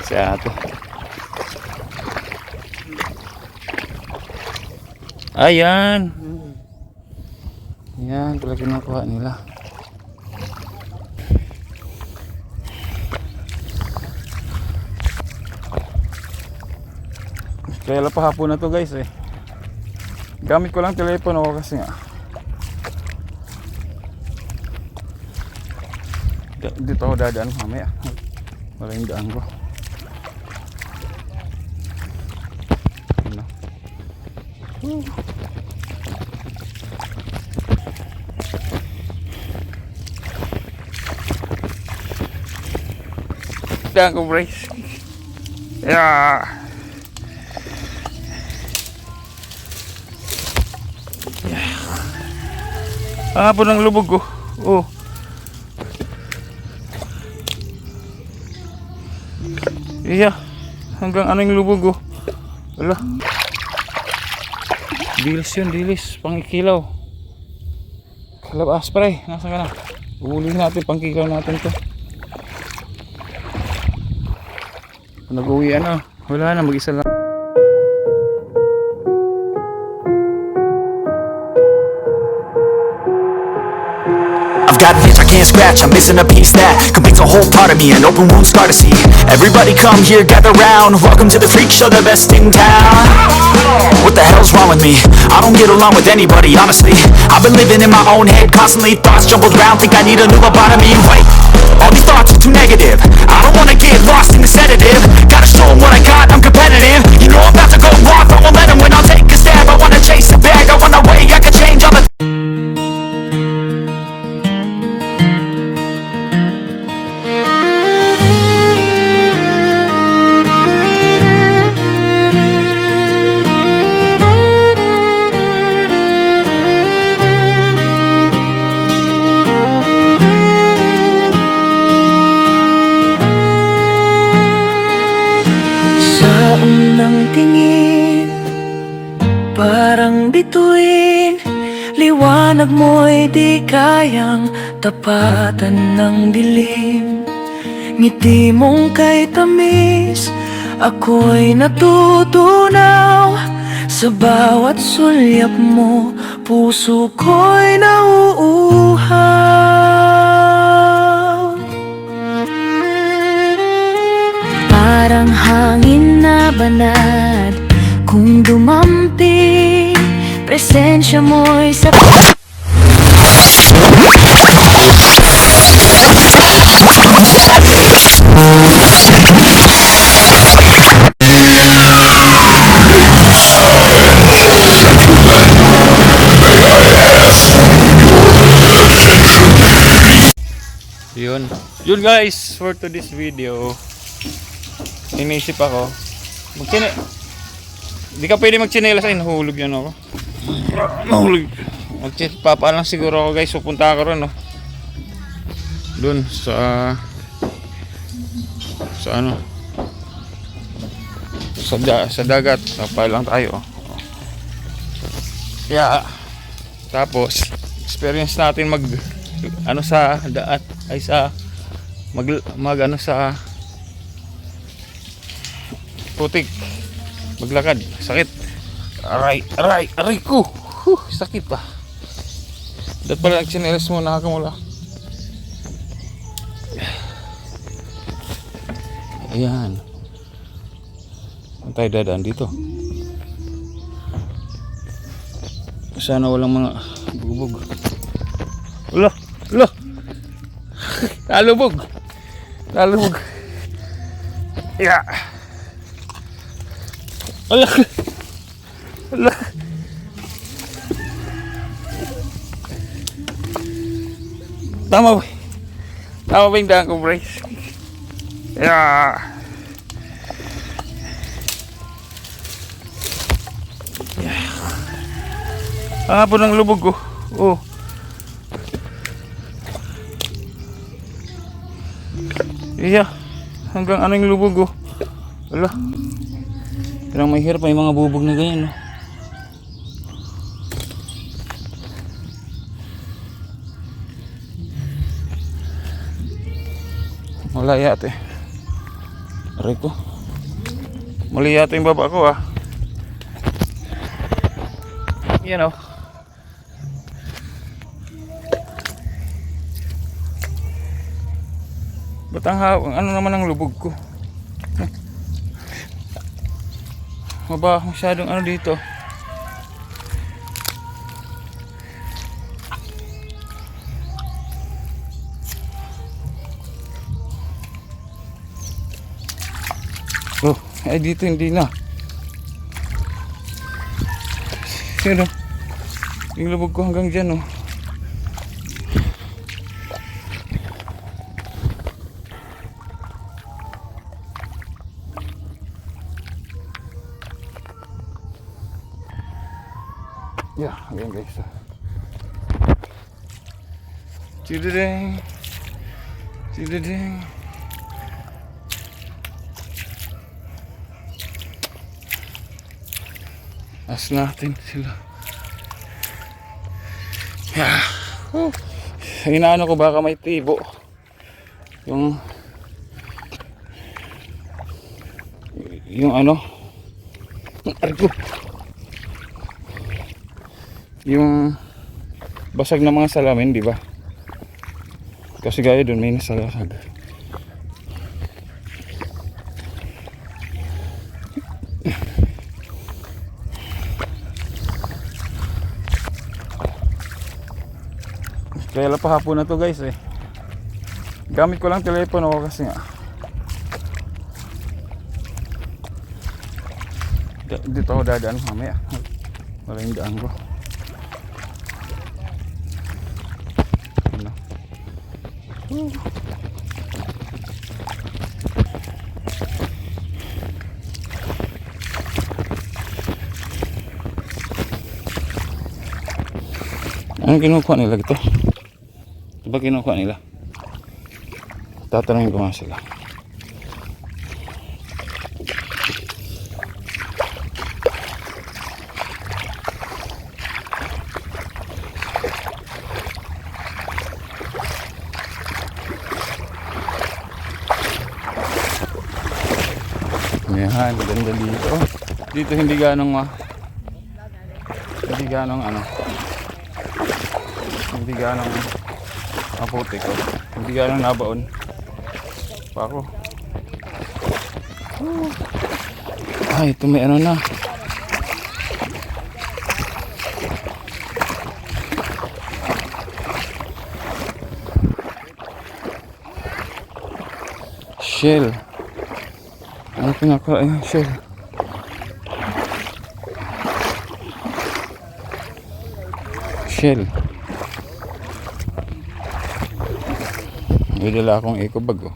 Si ate. Ayan. Yan talaga nakuha nila. Kaya lang pahapon na to guys eh. Gamit ko lang telepono ko kasi nga. Dito ako dadaan mamaya. Wala yung daan ko. Ano? Daan ko brace. Yeah. Hapon ng lubog ko. Oh. Iya. Hanggang ano yung lubog ko. Wala. Dilis yun, dilis. Pangikilaw. Kilaw aspray. Nasaan ka na? Uhulihin natin, pangkilaw natin to. Nag-uwi ano. Wala na, mag-isa lang. I've got an itch I can't scratch, I'm missing a piece that completes a whole part of me, an open wound scar to see. Everybody come here, gather round, welcome to the freak show, the best in town. What the hell's wrong with me? I don't get along with anybody, honestly. I've been living in my own head, constantly thoughts jumbled around, think I need a new lobotomy. Wait, all these thoughts are too negative, I don't wanna get lost in the sedative. Gotta show 'em what I got, I'm competitive. You know I'm about to go off, I won't let 'em win, I'll take a stab. I wanna chase a bag, I wanna weigh, I can change all the unang tingin, parang bituin. Liwanag mo'y di kayang tapatan ng dilim. Ngiti mong kay tamis, ako'y natutunaw. Sa bawat sulyap mo, puso ko'y nauuhaw. Parang hangin na banat, kung dumampi, presensya mo'y sa Yun guys, for today's video. Inisip ako di ka pwede magtsinelas ay nahulog yan ako. Nahulog. Papaalam siguro ako guys, pupunta ako ron dun sa ano sa dagat. Papaalam tayo. Yeah. Tapos experience natin mag ano sa daat ay sa mag ano sa putik, maglakad, sakit, aray ko, sakit pa. Dapat pala nagsinelas mo, nakakamula. Ayan, saan tayo dadaan dito? Sana walang mga bubog. Wala lalubog. Yeah. Ala. Tama ba yung daan ko, brace? Yeah. Hapon ng lubog ko. Oh. Iya. Hanggang ano yung lubog ko. Wala. Parang may hirap pa yung mga bubog na ganyan, no? Wala yate. Aray ko. Mali yata yung baba ko ah. Yan oh. Ba't ano naman ang lubog ko? Maba masyadong ano dito. Oh, ay dito hindi na. Sino? Yung lubog ko hanggang dyan oh. Yeah, ayan guys. Tidadang. Tidadang. As natin sila. Yeah. Inaano ko baka may tibo. Yung ano? Argo. Yung basag na mga salamin, di ba? Kasi gaya doon may nasalasag. Kaya lang pahapon na to guys eh. Gamit ko lang telepono ko kasi nga. Dito ako dadaan mamaya. Wala yung daan ko. Anong kinukuha nila ito? Ito ba kinukuha nila? Tatanungin ko nga sila. Yan, ganda dito. Dito hindi ganong maputik ko. Hindi ganong nabaon. Pa ako. Ay, ito may ano na. Shell. Ano pinakain yung shell? Shell. May dala akong eco bag oh.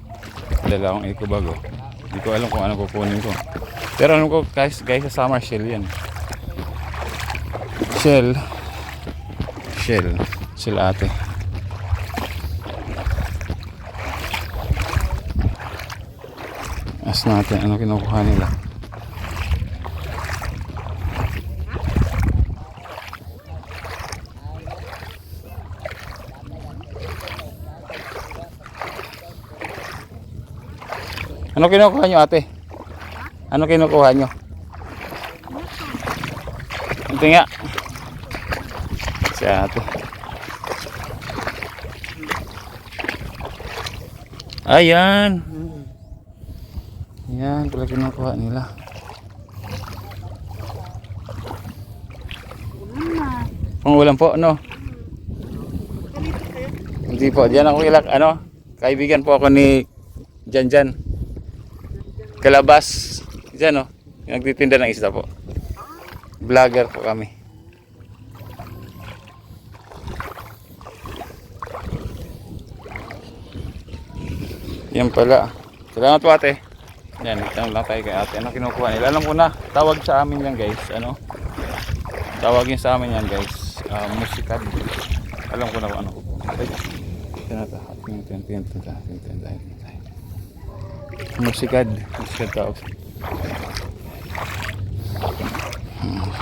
Hindi ko alam kung ano kukunin ko. Pero ano ko guys sa summer shell yan. Shell ate. As natin ano kinukuha nila. Ano kinukuha nyo ate? Ano kinukuha nyo? Ito nga. Si ate. Ayan. Yan pala kinukuha nila. Kung ulam po, no? Hindi po, diyan ako kaibigan po ako ni Janjan. Kalabas. Diyan, no? Yung nagtitinda ng isda po. Vlogger po kami. Yan pala. Salamat po ate. Yan, itanong lang tayo kay ate. Ano kinukuha nila? Alam ko na, tawag sa amin yan guys. Ano? Tawagin sa amin yan guys. Musikad. Alam ko na kung ano. Ay, musikad tawag.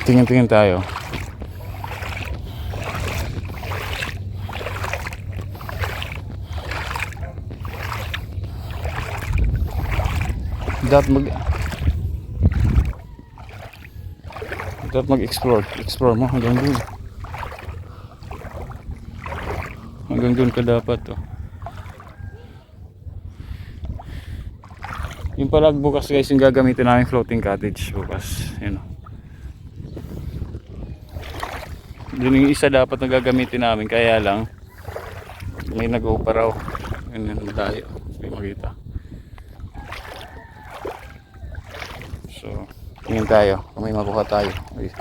Tingin tayo. dapat mag-explore mo hanggang dun. Hanggang dun ka dapat oh. Yung pala bukas guys yung gagamitin namin floating cottage bukas, yun oh. Yun yung isa dapat na gagamitin namin, kaya lang may nag-upa raw. Yun yun tayo, hindi makita. So tingin tayo kung may makuha tayo. Ay.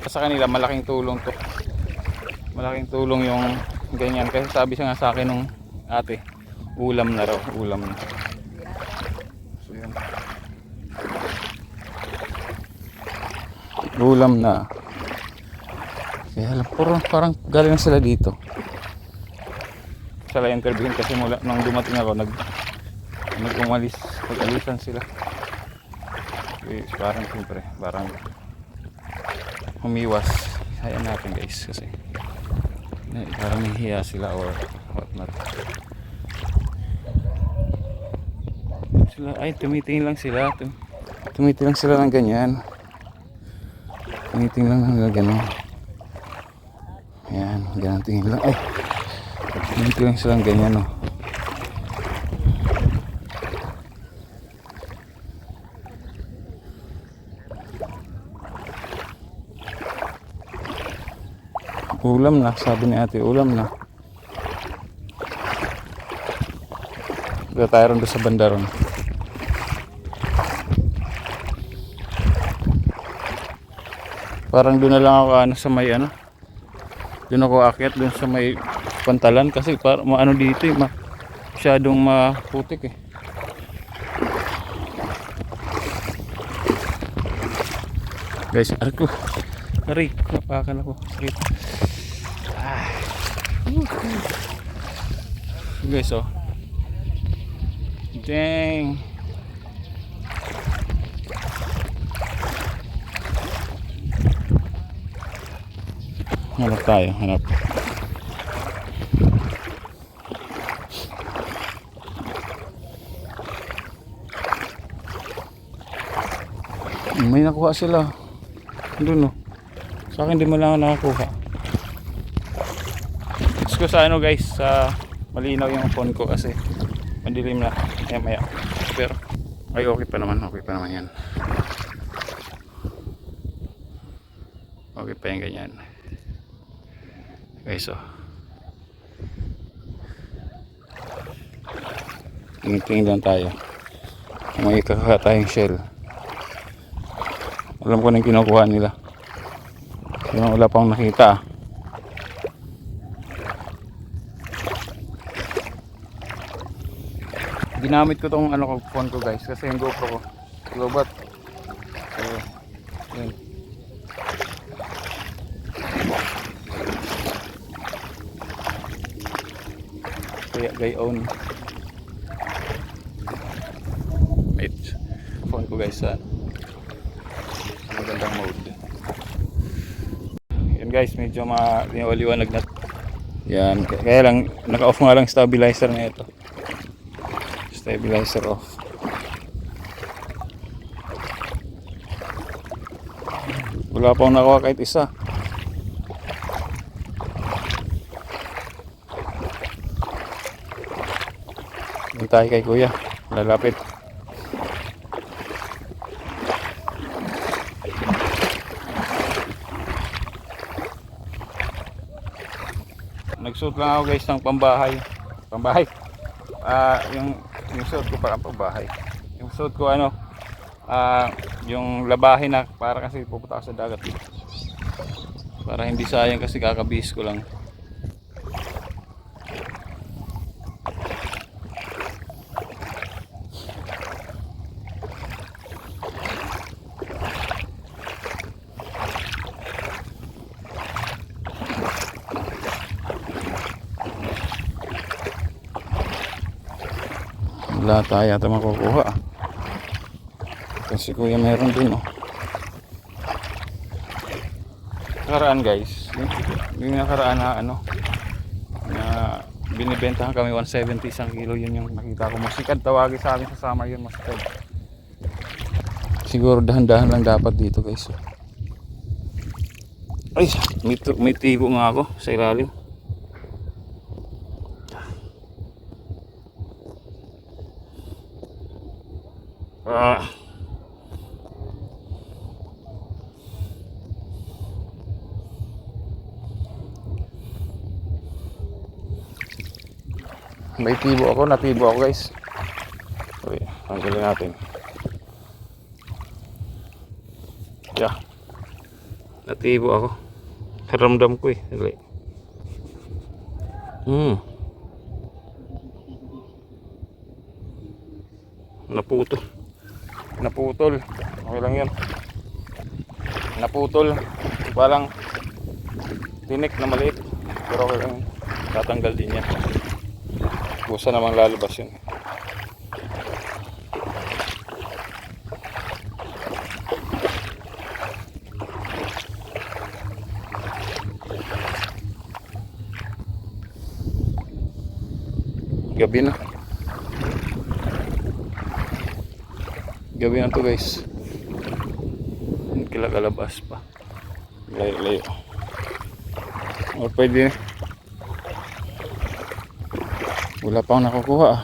Sa kanila malaking tulong to, malaking tulong yung ganyan, kasi sabi siya nga sa akin nung ate, ulam na raw, ulam na. So yun, ulam na. Kaya alam, parang galing na sila dito. Sila interviewin kasi mula nung dumating ako nag-alisan sila. Okay, parang siyempre, parang humiwas. Hayaan natin guys kasi parang nahihiya sila or what not. Sila ay tumitingin lang sila. Tumitingin lang sila ng ganyan. Tumitingin lang ng gano'n. Ayan, ganun tingin lang. Ay, tumitingin lang sila ng ganyan oh. Ulam na, sabi ni ate, ulam na. Dito tayo ron doon sa banda ron. Parang doon na lang ako sa may doon ako aakyat doon sa may pantalan kasi para maano dito masyadong maputik eh. Guys, arko. Napakan ako. Sakit. Guys oh. Dang. Hanap tayo, hanap. May nakuha sila. Doon oh. Sa akin di mo lang nakakuha. Gusto ko sa guys, sa malinaw yung phone ko kasi madilim na maya. Pero ay okay pa naman yan. Okay pa yung ganyan. Guys oh. Tingin lang tayo. May kakakuha tayong shell. Alam ko na yung kinukuha nila. Yung wala pang nakita. Ginamit ko tong phone ko guys kasi yung GoPro ko lobat. So, yun. Kaya gayon. Wait. Phone ko guys sa magandang mode. Yan guys, medyo maliwanag na. Yan, kaya lang naka-off nga lang stabilizer na ito. Stabilizer off. Wala pang nakuha kahit isa. Hintay kay kuya, lalapit. Nagsuot lang ako guys ng pambahay. Yung suot ko para pambahay. Yung suot ko yung labahin na para kasi pupunta ako sa dagat. Para hindi sayang kasi kakabihis ko lang. Wala tayo ata makukuha kasi kuya meron din oh. Nakaraan guys, yung nakaraan na na binibentahan kami 170 isang kilo. Yun yung nakita ko. Musikad tawagin sa amin sa summer yun, musikad. Siguro dahan-dahan lang dapat dito guys. Ay, may tibo nga ako sa ilalim. May tibo ako, natibo ako guys. Okay, tanggalin natin. Yeah. Natibo ako. Ramdam ko eh. Dali. Naputol. Naputol. Okay lang yan. Naputol. Parang tinik na maliit. Pero okay lang. Tatanggal din yan. Busa namang lalabas yun. Gabi na. Gabi na to guys. Kilakalabas pa. Layo-layo. O pwede. Wala pa akong nakukuha ah.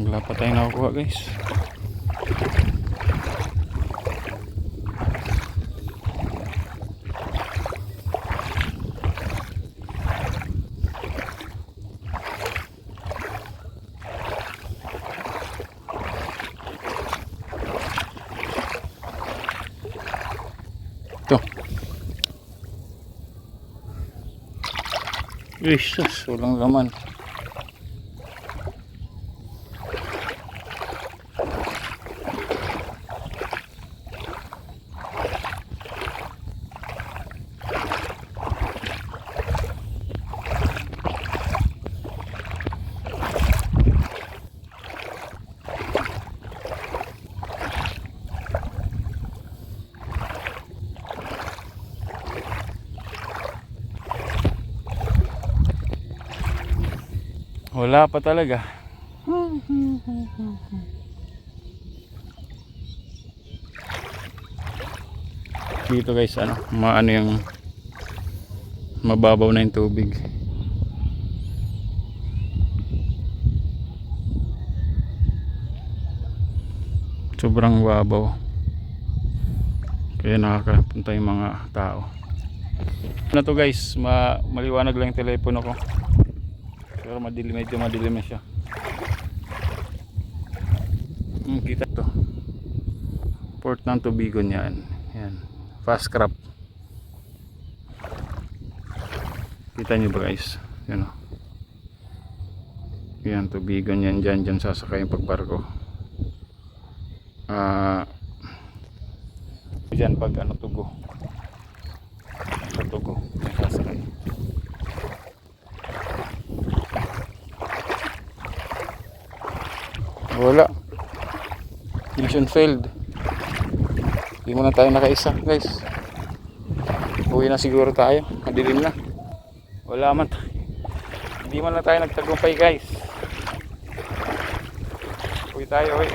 Wala pa tayong nakukuha guys. Ito. Jesus, walang laman. Wala pa talaga. Dito guys, maano yung mababaw na yung tubig. Sobrang babaw. Kaya nakakapunta yung mga tao. Ano to guys, maliwanag lang yung telepono ko. Pero madilim, medyo madilim na siya. Kita to. Port ng Tubigon yan. Yan. Fast crop. Kita nyo ba guys? Yan o. Yan, Tubigon yan. Dyan sasakay yung pagbarko. Dyan pag Tugo. Sa Tugo. Sasakay. Wala. Mission failed. Hindi muna tayo nakaisa guys. Uwi na siguro tayo. Madilim na. Wala man. Hindi man na tayo nagtagumpay guys. Uwi tayo. Uwi.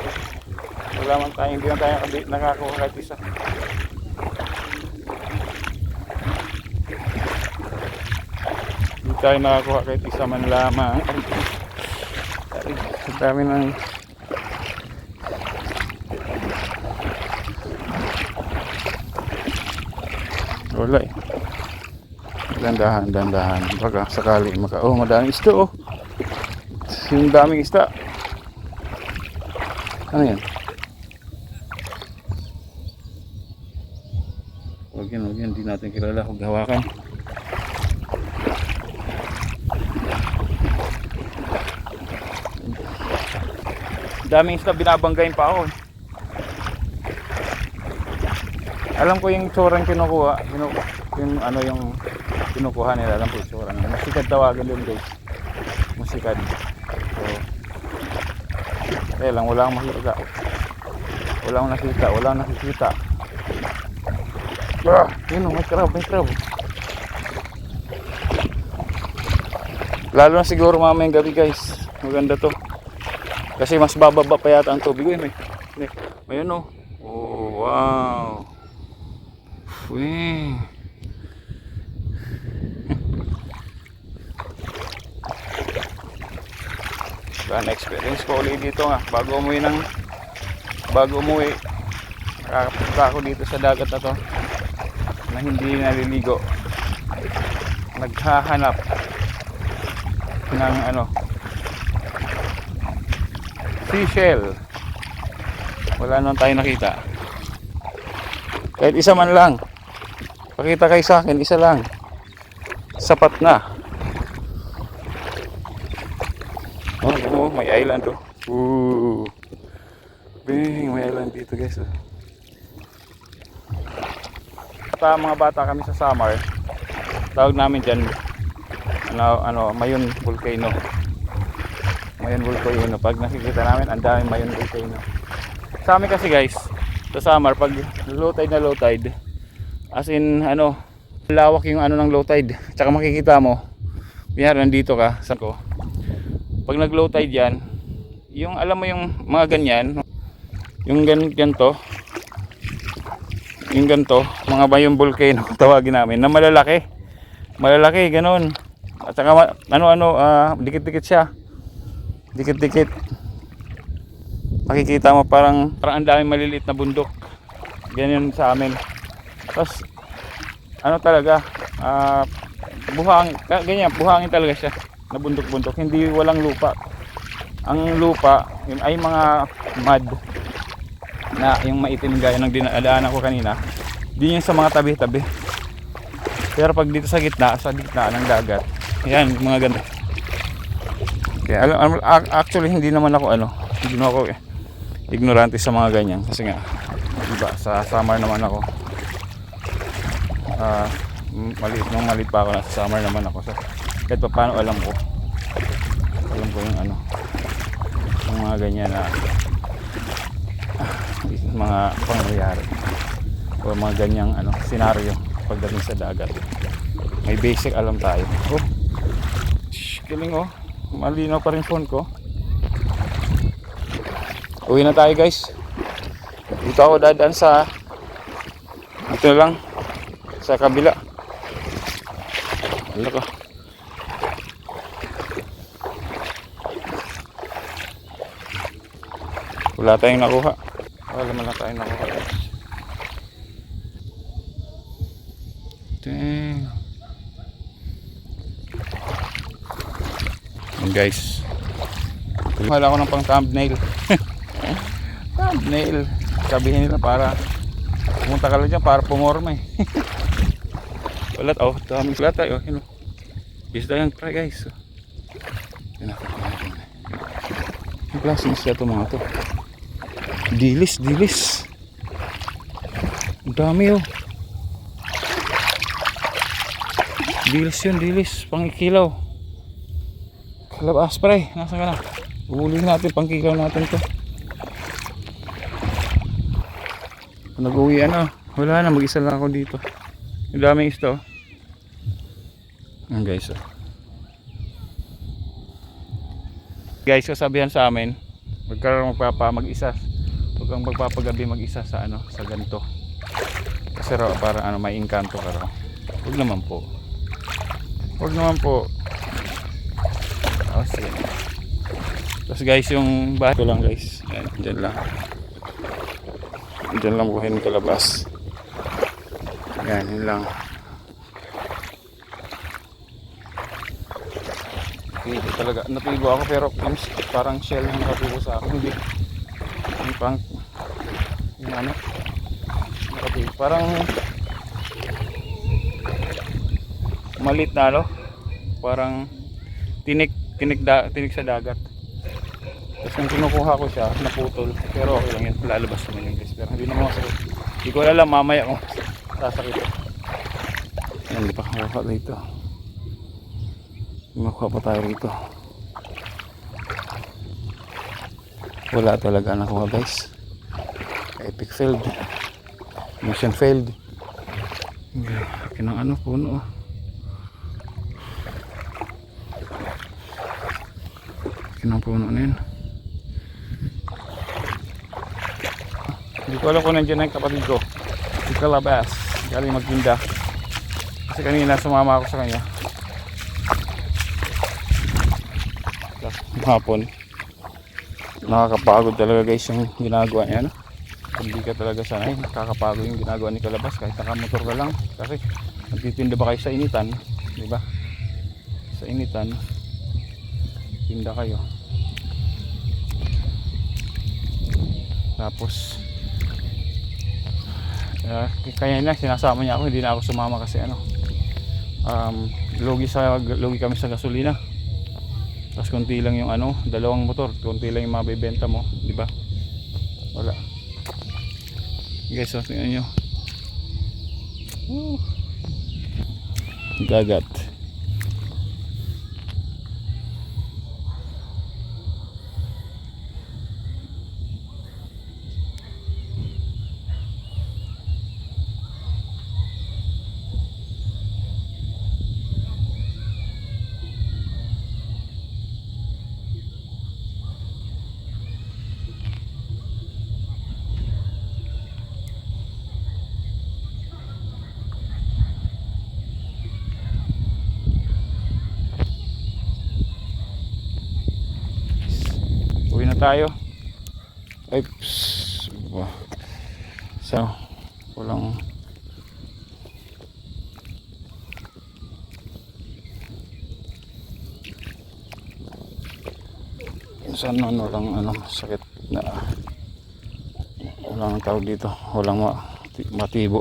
Wala man tayo. Hindi na tayo nakakuha kahit isa. Hindi tayo nakakuha kahit isa man lamang. Ang dami ng wala eh. Dandahan. Baka sakali madaming isda oh. Yung daming isda. Ano yan? Huwag yan. Hindi natin kilala. Huwag hawakan. Daming isda, binabanggain pa ako. Alam ko yung tsurang kinukuha, yung ano yung kinukuha nila, alam ko yung tsurang. Musikad tawagan din guys. Musikad. So, lang, wala akong makita. Wala akong nakikita. Yun, may crab. Lalo na siguro mamayang gabi guys. Maganda to. Kasi mas bababa pa yata ang tubig. Uy, may ano. Oh, wow. Uy. Plan experience ko ulit dito nga. Bago umuwi, nakakapunta ako dito sa dagat na to na hindi naliligo. Naghahanap ng ano, seashell. Wala naman tayo nakita. Kahit isa man lang. Pakita kayo sa akin, isa lang. Sapat na. Oh, may island oh. May island dito guys. Mga bata kami sa summer, tawag namin dyan Mayon Volcano. Pag nakikita namin ang daming Mayon Volcano. Sa amin kasi guys, sa summer pag low tide, as in lawak yung ng low tide. Tsaka makikita mo, bihar nandito ka sa ko. Pag nag low tide yan, yung alam mo yung mga ganyan, yung ganito, mga Mayon Volcano tawagin namin, na malalaki ganun. At saka dikit-dikit siya, dikit makikita mo parang ang daming maliliit na bundok, ganyan sa amin. Tapos talaga buhangin talaga siya na bundok, hindi walang lupa. Ang lupa ay mga mud na yung maitim gaya ng dinadaanan ko kanina, di yun sa mga tabi-tabi. Pero pag dito sa gitna ng dagat, yan mga ganda. Kaya actually hindi naman ako ignorante sa mga ganyan, kasi nga diba sa summer naman ako, maliit pa ako, nasa summer naman ako, so kahit pa paano alam ko yung mga ganyan na mga pangyayari o mga ganyang senaryo pagdating sa dagat. May basic alam tayo. Galing malinaw pa rin phone ko. Uwi na tayo guys. Dito ako dadaan dito lang sa kabila. Wala ko. Wala tayong nakuha. Wala man lang tayong nakuha guys. Dang. And guys, wala ko ng pang thumbnail. Thumbnail. Sabihin nila para pumunta ka lang dyan para pumorma Wala tayo. Isda yung try guys. Yung klaseng isda ito mga to. Dilis. Ang dami Dilis. Pangikilaw. Kalabas pre. Nasaan ka na? Uhulihin natin. Pangkilaw natin to. Nag-uwi wala na. Mag-isa lang ako dito. Ang daming isda guys guys, kasabihan sa amin, mag-isa. Huwag kang magpapagabi mag-isa sa sa ganito. Kasi raw para may engkanto ka raw. Huwag naman po. Sige. Tapos guys, yung bahay ko lang guys. Yan, dyan lang buhin kalabas. Yan, yun lang. Hindi talaga natuligo ako, pero parang shell yung nakatubo sa akin. Hindi pang nakatubo. Parang malit na parang tinik sa dagat. Tapos nung kinukuha ko siya, naputol. Pero okay lang yun, lalabas naman yun guys. Pero hindi naman masakit. Hindi ko alam mamaya kung sasakit. Yan, hindi pa makuha dito. Makuha pa tayo rito. Wala talaga nakuha guys. Epic failed. Mission failed. Kinang ano puno. Kinang puno na yun. Hindi ko alam kung nandiyan na yung kapatid ko. Si Kalabas. Galing magtinda. Kasi kanina sumama ako sa kanya. Hapon. Nakakapagod talaga guys yung ginagawa niya. No? Hindi ka talaga sanay. Nakakapagod yung ginagawa ni Kalabas. Kahit nakamotor ka lang. Kasi nagtitinda ba kayo sa initan? Diba? Sa initan. Tinda kayo. Tapos kaya na sinasama niya ako, hindi na ako sumama kasi ano, lugi kami sa gasolina. Tapos konti lang yung ano, dalawang motor, konti lang yung mabibenta mo, di ba? Wala. Guys, so tingnan nyo. Dagat. Uwi na tayo. Oops. So, walang sana walang ano, sakit na walang tawag dito, walang matibo.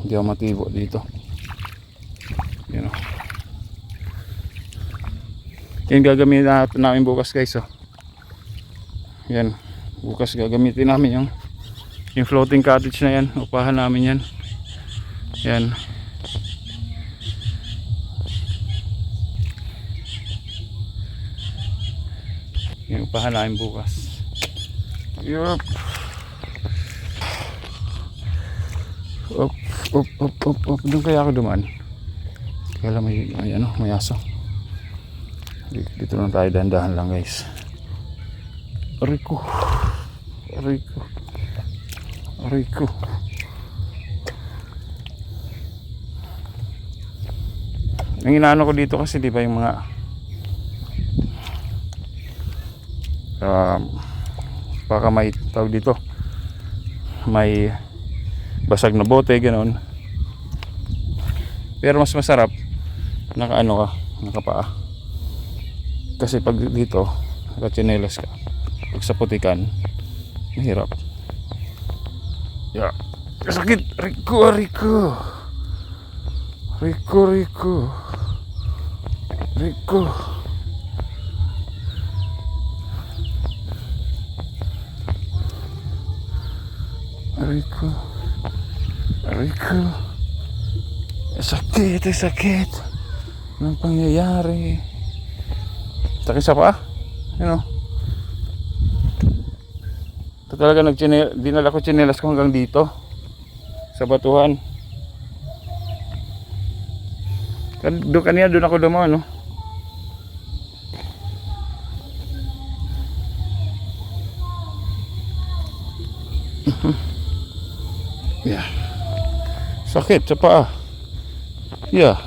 Hindi ako matibo dito. You know. Yan gagamitin namin bukas guys. Oh. Yan. Bukas gagamitin namin yung floating cottage na yan. Upahan namin yan. Yan. Yung upahan namin bukas. Yup. Up. Doon kaya ako dumaan. Kaya lang may aso. Dito lang tayo, dahan-dahan lang guys. Rico. Ang inaano ko dito kasi di ba yung mga baka may tawag dito, may basag na bote ganoon. Pero mas masarap nakaano ka, nakapaa. Kasi pag dito nakachinelas ka, pag sa putikan mahirap. Yeah. Sakit. Rico. Sakit. Anong pangyayari? Sakit sa paa? Ano? Ito talaga dinala ko tsinelas ko hanggang dito sa batuhan. Kanina doon ako dumaan, no? Yeah. Sakit sa paa. Yeah.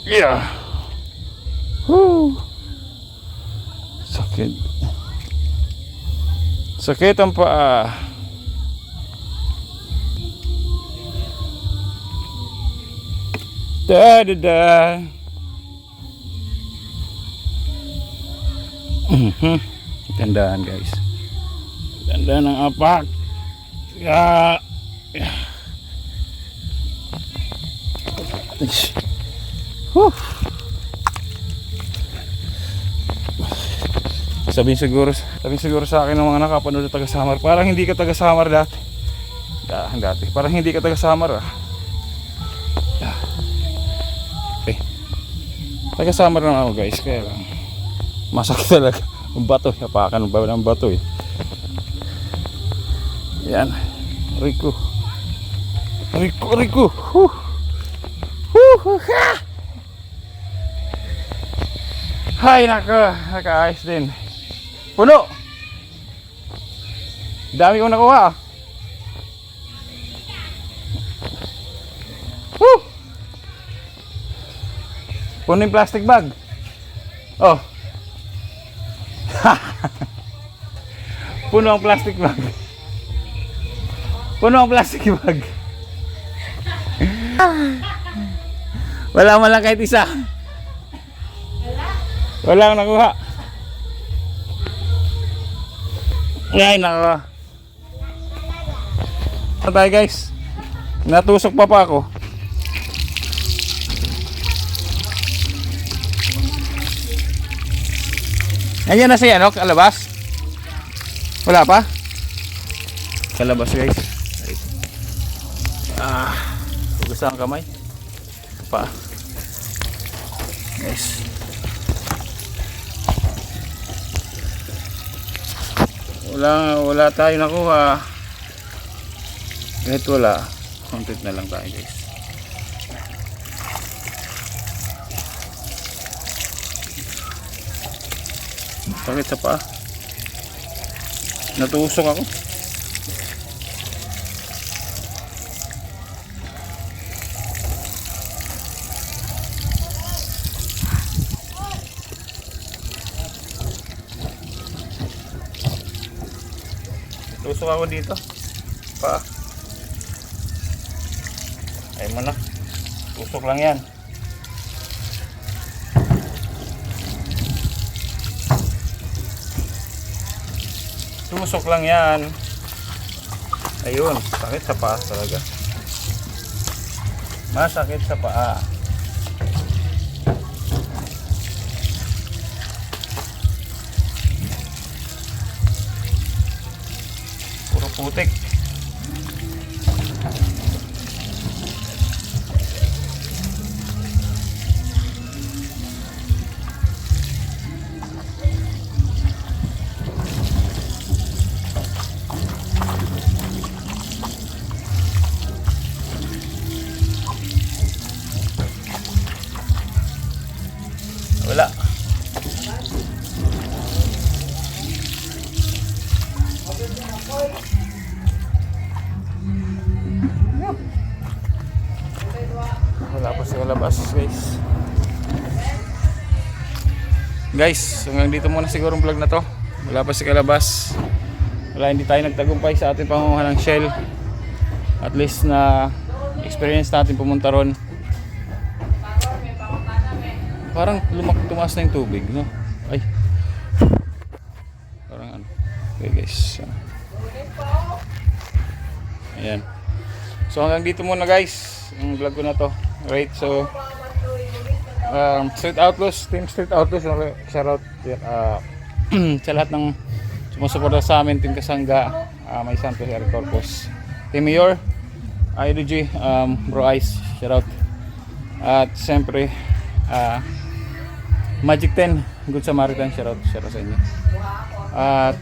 Yeah. Woo. Sakit ang paa. Da. Tandaan guys. Tandaan ang apak. Yeah. Whew. Sabihin siguro sa akin ng mga nakapanood na taga Samar, parang hindi ka taga Samar dati. Parang hindi ka taga Samar ah. Okay. Taga Samar lang ako guys, kaya lang masakit talaga ang bato, hapakan ba ng bato eh. Yan. Rico. Huh. Ha! Hay nako, nakaayos din. Puno. Dami kong nakuha. Woo! Puno yung plastic bag. Oh. Puno ang plastic bag. Puno ang plastic bag. Wala man lang kahit isa. Wala akong nakuha. Ay nako. Ano tayo guys? Natusok pa ako. Ayan na siya, no? Kalabas. Wala pa? Kalabas guys. Hugas ang kamay. Pa. Guys. Wala tayo nakuha. Kahit wala, content na lang tayo guys. Sakit sa paa. Natusok ako. Tusok ako dito. Pa. Ay mo na. Tusok lang yan. Tusok lang yan. Ayun. Sakit sa paa talaga. Masakit sa paa. Putik. Wala. Wala pa sa labas guys, hanggang dito muna siguro ang vlog na to. Wala pa sa kalabas. Wala, hindi tayo nagtagumpay sa ating pangunguha ng shell. At least na experience natin pumunta ron. Parang tumaas na yung tubig, no? Ay, parang ano. Okay guys, ayan. So hanggang dito muna guys ang vlog ko na to. Right, so Street Outlaws, Team Street Outlaws, shoutout sa lahat ng sumusuporta sa amin, Team Kasangga, May Santos, Eric Corpus, Team Mayor, IDG, Bro Ice, shoutout. At siyempre Magic 10, Good Samaritan, shoutout sa inyo. At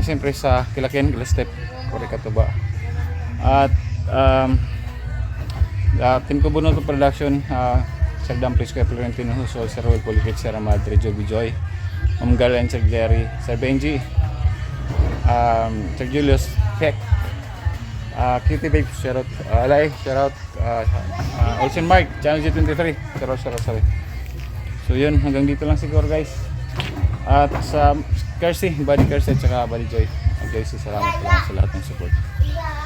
siyempre sa Kilaken, Gilastep, Korikatuba. At Team Kubunoto Production, Sir Damplis, Kuya Florentino Huso, Sir Roel Polikit, Sir Madre, Joby Joy, Ma'am Galen, Sir Jerry, Sir Benji, Sir Julius, Kek, Cutie Babe, shoutout, Alay, shoutout, Olsen Mark, Channel G23, shoutout. So yun, hanggang dito lang siguro guys. At sa Kersey, Buddy Kersey at saka Buddy Joy, guys, salamat sa lahat ng support.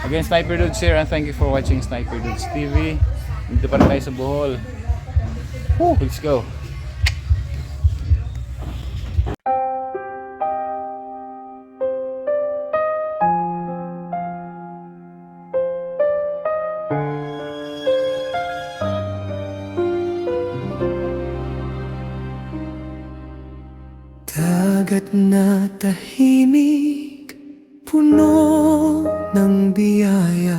Again, Sniper Dudes here, and thank you for watching Sniper Dudes TV. Dito pa rin tayo sa Bohol. Let's go. Dagat na tahimik, puno ng biyaya.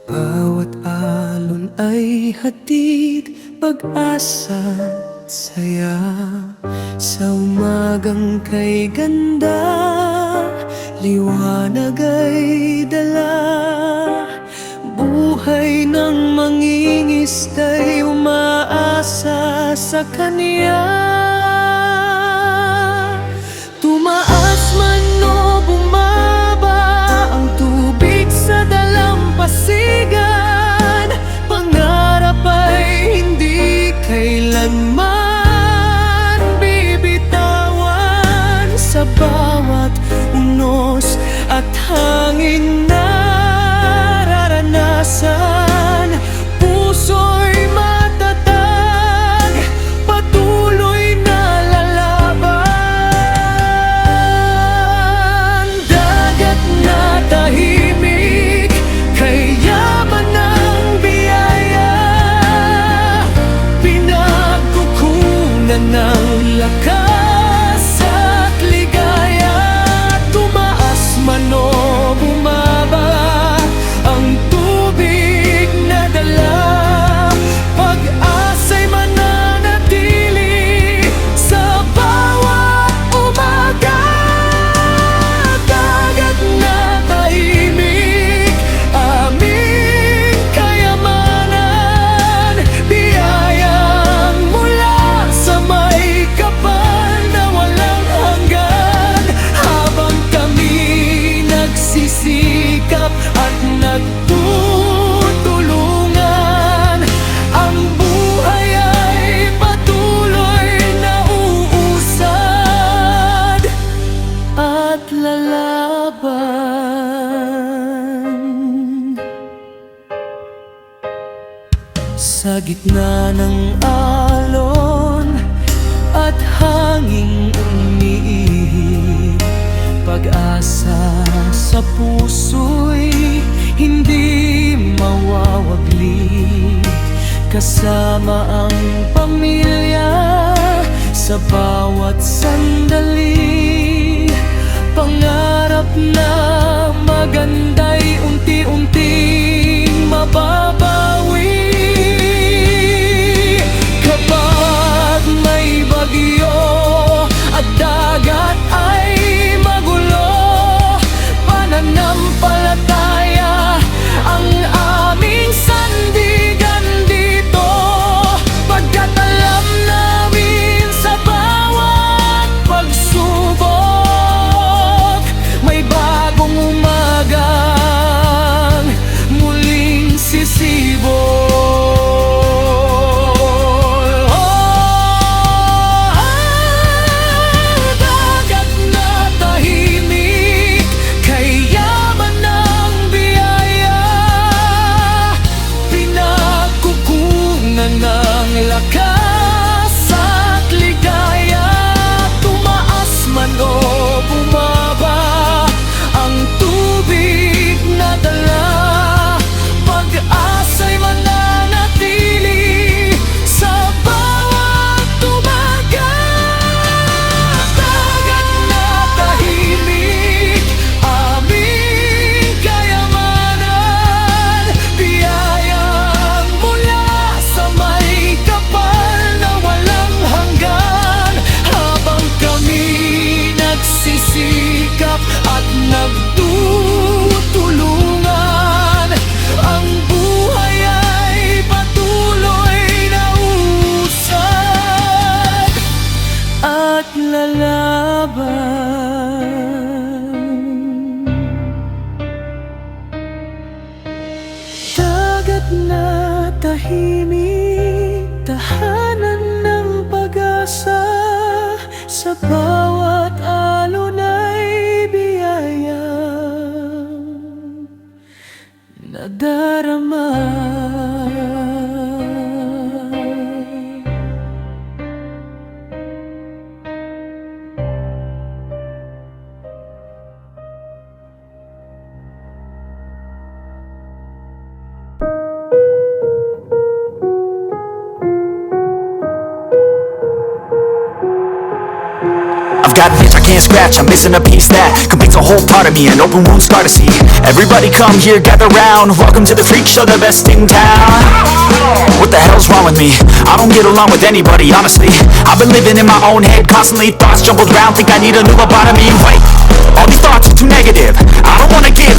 Bawat alon ay hatid pag-asa at saya. Sa umagang kay ganda, liwanag ay dala. Buhay ng mangingistay umaasa sa kanya. Tumaas man o bumaba ang tubig sa dalampasigan, pangarap ay hindi kailanman bibitawan. Sa bawat unos at hangin na nararanasan, puso'y matatag, patuloy na lalaban. Dagat na tahimik, kay yaman ng biyaya, pinagkukunan ng lakas at ligaya. Tumaas man o bumaba ang tubig na dala, pag-asa'y mananatili sa bawat umaga. Dagat na tahimik, aming kayamanan, biyayang mula sa may kapal na walang hanggan. Habang kami nagsisikap at nagtutulungan, ang buhay ay patuloy na uusad at lalaban. Sa gitna ng alon at hanging umiihip, pag-asa sa puso'y hindi mawawagli. Kasama ang pamilya sa bawat sandali, pangarap na maganda'y unti-unting mababawi. Kapag may bagyo at dagat ay magulo, pananampalataya ang aming sandigan dito. Pagkat alam namin sa bawat pagsubok, may bagong umagang muling sisibol. Dagat na tahimik, kay yaman ng biyaya, pinagkukunan ng lakas at ligaya. Tumaas man o bumaba ang tubig na dala, pag-asa'y mananatili sa bawat umaga. Dagat na tahimik, aming kayamanan, biyayang mula sa may kapal na walang hanggan. Habang kami nagsisikap at nagtutulungan, ang buhay ay patuloy na usad at lalaban. Dagat na tahimik, tahanan ng pag-asa, sa bawat alon ay biyaya nadarama. got an itch I can't scratch, I'm missing a piece that completes a whole part of me, an open wound scar to see. Everybody come here, gather round, welcome to the freak show, the best in town. What the hell's wrong with me? I don't get along with anybody, honestly. I've been living in my own head constantly, thoughts jumbled round, think I need a new lobotomy. Wait, all these thoughts are too negative, I don't wanna get